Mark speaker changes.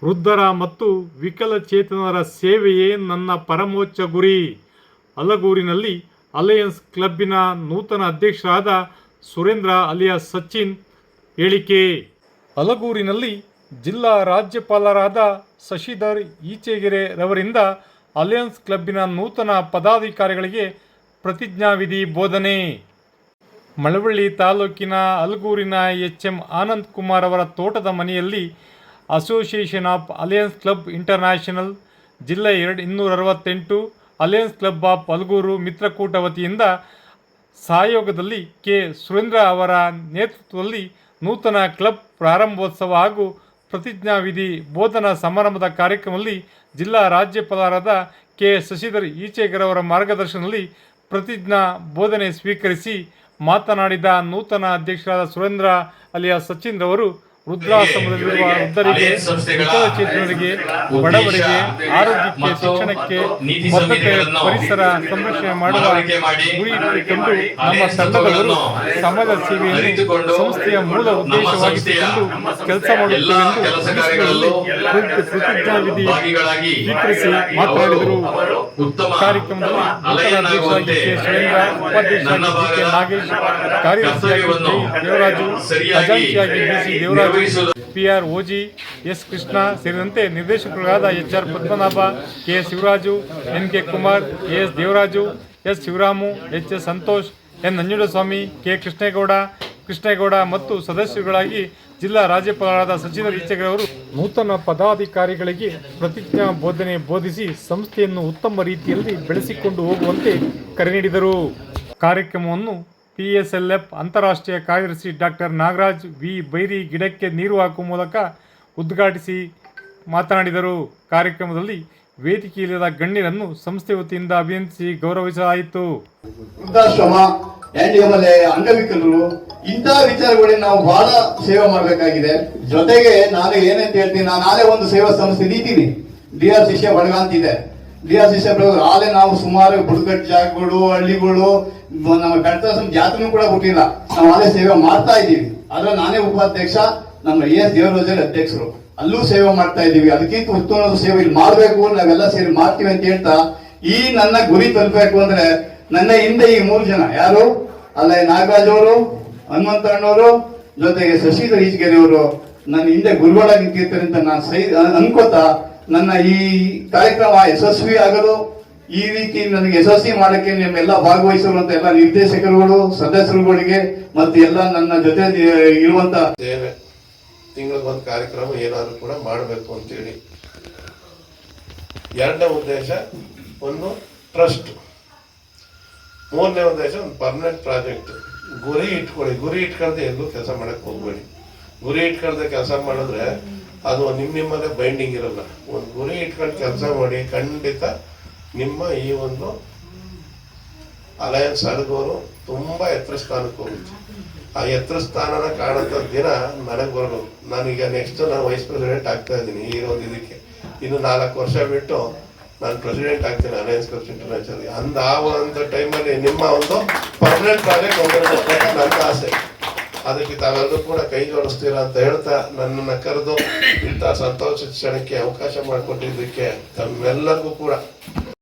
Speaker 1: ವೃದ್ಧರ ಮತ್ತು ವಿಕಲಚೇತನರ ಸೇವೆಯೇ ನನ್ನ ಪರಮೋಚ್ಚ ಗುರಿ. ಅಲಗೂರಿನಲ್ಲಿ ಅಲಯನ್ಸ್ ಕ್ಲಬ್ಬಿನ ನೂತನ ಅಧ್ಯಕ್ಷರಾದ ಸುರೇಂದ್ರ ಅಲಿಯಾಸ್ ಸಚಿನ್ ಹೇಳಿಕೆ. ಅಲಗೂರಿನಲ್ಲಿ ಜಿಲ್ಲಾ ರಾಜ್ಯಪಾಲರಾದ ಶಶಿಧರ್ ಈಚೆಗೆರೆ ರವರಿಂದ ಅಲಯನ್ಸ್ ಕ್ಲಬ್ಬಿನ ನೂತನ ಪದಾಧಿಕಾರಿಗಳಿಗೆ ಪ್ರತಿಜ್ಞಾವಿಧಿ ಬೋಧನೆ. ಮಳವಳ್ಳಿ ತಾಲೂಕಿನ ಅಲಗೂರಿನ ಎಚ್.ಎಂ. ಆನಂದ್ ಕುಮಾರ್ ಅವರ ತೋಟದ ಮನೆಯಲ್ಲಿ association of alliance club international ಜಿಲ್ಲೆ 268 ಅಲಯನ್ಸ್ ಕ್ಲಬ್ ಆಫ್ ಅಲಗೂರು ಮಿತ್ರಕೂಟ ವತಿಯಿಂದ ಸಹಯೋಗದಲ್ಲಿ ಕೆ. ಸುರೇಂದ್ರ ಅವರ ನೇತೃತ್ವದಲ್ಲಿ ನೂತನ ಕ್ಲಬ್ ಪ್ರಾರಂಭೋತ್ಸವ ಹಾಗೂ ಪ್ರತಿಜ್ಞಾವಿಧಿ ಬೋಧನಾ ಸಮಾರಂಭದ ಕಾರ್ಯಕ್ರಮದಲ್ಲಿ ಜಿಲ್ಲಾ ರಾಜ್ಯಪಾಲರಾದ ಕೆ. ಶಶಿಧರ್ ಈಚೆಗೆರೆ ಅವರ ಮಾರ್ಗದರ್ಶನದಲ್ಲಿ ಪ್ರತಿಜ್ಞಾ ಬೋಧನೆ ಸ್ವೀಕರಿಸಿ ಮಾತನಾಡಿದ ನೂತನ ಅಧ್ಯಕ್ಷರಾದ ಸುರೇಂದ್ರ ಅಲಿಯಾಸ್ ಸಚಿನ್ ರವರು ವೃದ್ಧಾಶ್ರಮದಲ್ಲಿರುವ ವೃದ್ಧರಿಗೆ, ವಿಕಲಚೇತನರಿಗೆ, ಬಡವರಿಗೆ, ಆರೋಗ್ಯಕ್ಕೆ, ಶಿಕ್ಷಣಕ್ಕೆ, ಬದ್ಧತೆ, ಪರಿಸರ ಸಂರಕ್ಷಣೆ ಮಾಡುವ ಗುರಿ ಇಟ್ಟುಕೊಂಡು ನಮ್ಮ ತಂಡದವರು ಸಮಾಜ ಸೇವೆಯನ್ನು ಸಂಸ್ಥೆಯ ಮೂಲ ಉದ್ದೇಶವಾಗಿಟ್ಟುಕೊಂಡು ಕೆಲಸ ಮಾಡುತ್ತೇವೆಂದು ಪ್ರತಿಜ್ಞಾವಿಧಿ ಸ್ವೀಕರಿಸಿ ಮಾತನಾಡಿದರು. ಕಾರ್ಯಕ್ರಮದಲ್ಲಿ ನೂತನ ಅಧ್ಯಕ್ಷರಾಗಿ ಕೆ. ಸುರೇಂದ್ರ, ಉಪಾಧ್ಯಕ್ಷರಾಗಿ ಜಿ. ಕೆ. ನಾಗೇಶ್, ಕಾರ್ಯದರ್ಶಿಯಾಗಿ ಜೈ ದೇವರಾಜು, ಖಜಾಂಚಿಯಾಗಿ B C. Devaraju, P R. Oji, S. Krishna ಸೇರಿದಂತೆ ನಿರ್ದೇಶಕರಾದ H R. Padmanabha, K. Shivaraju, N. K. Kumar, S. Devaraju, S. Shivaramu, H. S. Santosh, N. Nanjundaswamy, K. Krishnegowda ಮತ್ತು ಸದಸ್ಯರುಗಳಾಗಿ ಜಿಲ್ಲಾ ರಾಜ್ಯಪಾಲರಾದ ಶಶಿಧರ್ ಈಚೆಗೆರೆ ಅವರು ನೂತನ ಪದಾಧಿಕಾರಿಗಳಿಗೆ ಪ್ರತಿಜ್ಞಾ ಬೋಧನೆ ಬೋಧಿಸಿ ಸಂಸ್ಥೆಯನ್ನು ಉತ್ತಮ ರೀತಿಯಲ್ಲಿ ಬೆಳೆಸಿಕೊಂಡು ಹೋಗುವಂತೆ ಕರೆ ನೀಡಿದರು. ಕಾರ್ಯಕ್ರಮವನ್ನು PSLF ಅಂತಾರಾಷ್ಟ್ರೀಯ ಕಾರ್ಯದರ್ಶಿ ಡಾಕ್ಟರ್ ನಾಗರಾಜ್ ವಿ. ಬೈರಿ ಗಿಡಕ್ಕೆ ನೀರು ಹಾಕುವ ಮೂಲಕ ಉದ್ಘಾಟಿಸಿ ಮಾತನಾಡಿದರು. ಕಾರ್ಯಕ್ರಮದಲ್ಲಿ ವೇದಿಕೆಯಲ್ಲಿದ್ದ ಗಣ್ಯರನ್ನು ಸಂಸ್ಥೆ ವತಿಯಿಂದ ಅಭಿನಂದಿಸಿ ಗೌರವಿಸಲಾಯಿತು.
Speaker 2: ವೃದ್ಧಾಶ್ರಮ, ಅಂಗವಿಕಲರು, ಇಂತಹ ವಿಚಾರಗಳಿಗೆ ನಾವು ಬಹಳ ಸೇವೆ ಮಾಡಬೇಕಾಗಿದೆ. ಜೊತೆಗೆ ನಾನು ಏನಂತ ಹೇಳ್ತೀನಿ, ನಾನೇ ಒಂದು ಸೇವಾ ಸಂಸ್ಥೆ ಇದ್ದೀನಿ, DR ಶಿಷ್ಯ ಬಳಗ ಅಂತಿದೆ. DR ಶಿಷ್ಯ ಬಳಗ ಆಲೆ ನಾವು ಸುಮಾರು ಬುಡಕಟ್ಟು ಜಾಗಗಳು, ಹಳ್ಳಿಗಳು, ನಮ್ಮ ಕನ್ನಡ ಜಾತ್ರೆ ಕೂಡ ಕೊಟ್ಟಿಲ್ಲ, ನಾವು ಆಲೆ ಸೇವೆ ಮಾಡ್ತಾ ಇದ್ದೀವಿ. ಆದ್ರೆ ನಾನೇ ಉಪಾಧ್ಯಕ್ಷ, ನಮ್ಮ ES ದೇವರಾಜ್ ಅಧ್ಯಕ್ಷರು, ಅಲ್ಲೂ ಸೇವೆ ಮಾಡ್ತಾ ಇದ್ದೀವಿ. ಅದಕ್ಕಿಂತ ಉತ್ತಮ ಸೇವೆ ಇಲ್ಲಿ ಮಾಡಬೇಕು, ನಾವೆಲ್ಲ ಸೇರಿ ಮಾಡ್ತೀವಿ ಅಂತ ಹೇಳ್ತಾ ಈ ನನ್ನ ಗುರಿ ತಲುಪಬೇಕು ಅಂದ್ರೆ ನನ್ನ ಹಿಂದೆ ಈ 3 ಜನ ಯಾರು ಅಲ್ಲ, ನಾಗರಾಜ್ ಅವರು, ಹನುಮಂತಣ್ಣವರು, ಜೊತೆಗೆ ಶಶಿಧರ್ ಈಚೆಗೆರೆ ಅವರು ನನ್ನ ಹಿಂದೆ ಗುರುಗಳಾಗಿ ನಿಂತಿರ್ತಾರೆ ಅಂತ ನಾನು ಅನ್ಕೋತಾ ನನ್ನ ಈ ಕಾರ್ಯಕ್ರಮ ಯಶಸ್ವಿ ಆಗಲು, ಈ ರೀತಿ ನನಗೆ ಯಶಸ್ವಿ ಮಾಡಕ್ಕೆ ನಿಮ್ಮೆಲ್ಲ ಭಾಗವಹಿಸುವಂತ ಎಲ್ಲ ನಿರ್ದೇಶಕರುಗಳು, ಸದಸ್ಯರುಗಳಿಗೆ ಮತ್ತು ಎಲ್ಲ ನನ್ನ ಜೊತೆ ಇರುವಂತ
Speaker 3: ತಿಂಗಳಿಗೊಂದು ಕಾರ್ಯಕ್ರಮ ಏನಾದ್ರು ಕೂಡ ಮಾಡಬೇಕು ಅಂತೇಳಿ. ಎರಡನೇ ಉದ್ದೇಶ ಒಂದು ಟ್ರಸ್ಟ್, ಮೂರನೇ ಉದ್ದೇಶ ಒಂದು ಪರ್ಮನೆಂಟ್ ಪ್ರಾಜೆಕ್ಟ್. ಗುರಿ ಇಟ್ಕೊಳ್ಳಿ, ಗುರಿ ಇಟ್ಕೊಳ್ದೆ ಎಲ್ಲೂ ಕೆಲಸ ಮಾಡಕ್ ಹೋಗ್ಬೇಡಿ. ಗುರಿ ಇಟ್ಕೊಳ್ದೆ ಕೆಲಸ ಮಾಡಿದ್ರೆ ಅದು ನಿಮ್ಮಲ್ಲೇ ಬೈಂಡಿಂಗ್ ಇರಲ್ಲ. ಒಂದು ಗುರಿ ಇಟ್ಕೊಂಡು ಕೆಲಸ ಮಾಡಿ, ಖಂಡಿತ ನಿಮ್ಮ ಈ ಒಂದು ಅಲಯನ್ಸ್ ಅಲಗೂರು ತುಂಬಾ ಎತ್ತರ ಸ್ಥಾನಕ್ಕೆ ಹೋಗುತ್ತೆ. ಆ ಎತ್ತರ ಸ್ಥಾನನ ಕಾಣಂತ ದಿನ ನನಗೆ ಬರಬೇಕು. ನಾನೀಗ ನೆಕ್ಸ್ಟ್ ನಾನು ವೈಸ್ ಪ್ರೆಸಿಡೆಂಟ್ ಆಗ್ತಾ ಇದ್ದೀನಿ ಈ ಒಂದು ಇದಕ್ಕೆ. ಇನ್ನು 4 ವರ್ಷ ಬಿಟ್ಟು ನಾನು ಪ್ರೆಸಿಡೆಂಟ್ ಆಗ್ತೇನೆ ಅಲಯನ್ಸ್ ಕ್ಲಬ್ಸ್ ಇಂಟರ್ನ್ಯಾಷನಲ್. ಆ ಟೈಮಲ್ಲಿ ನಿಮ್ಮ ಒಂದು ಪರ್ಮನೆಂಟ್ ಪ್ರಾಜೆಕ್ಟ್ ಹೋಗಬೇಕು ನನ್ನ ಆಸೆ. ಅದಕ್ಕೆ ತಾವೆಲ್ಲರೂ ಕೂಡ ಕೈ ಜೋಡಿಸ್ತೀರಾ ಅಂತ ಹೇಳ್ತಾ ನನ್ನನ್ನು ಕರೆದು ಇಂಥ ಸಂತೋಷ ಕ್ಷಣಕ್ಕೆ ಅವಕಾಶ ಮಾಡಿಕೊಟ್ಟಿದ್ದಕ್ಕೆ ತಮ್ಮೆಲ್ಲರಿಗೂ ಕೂಡ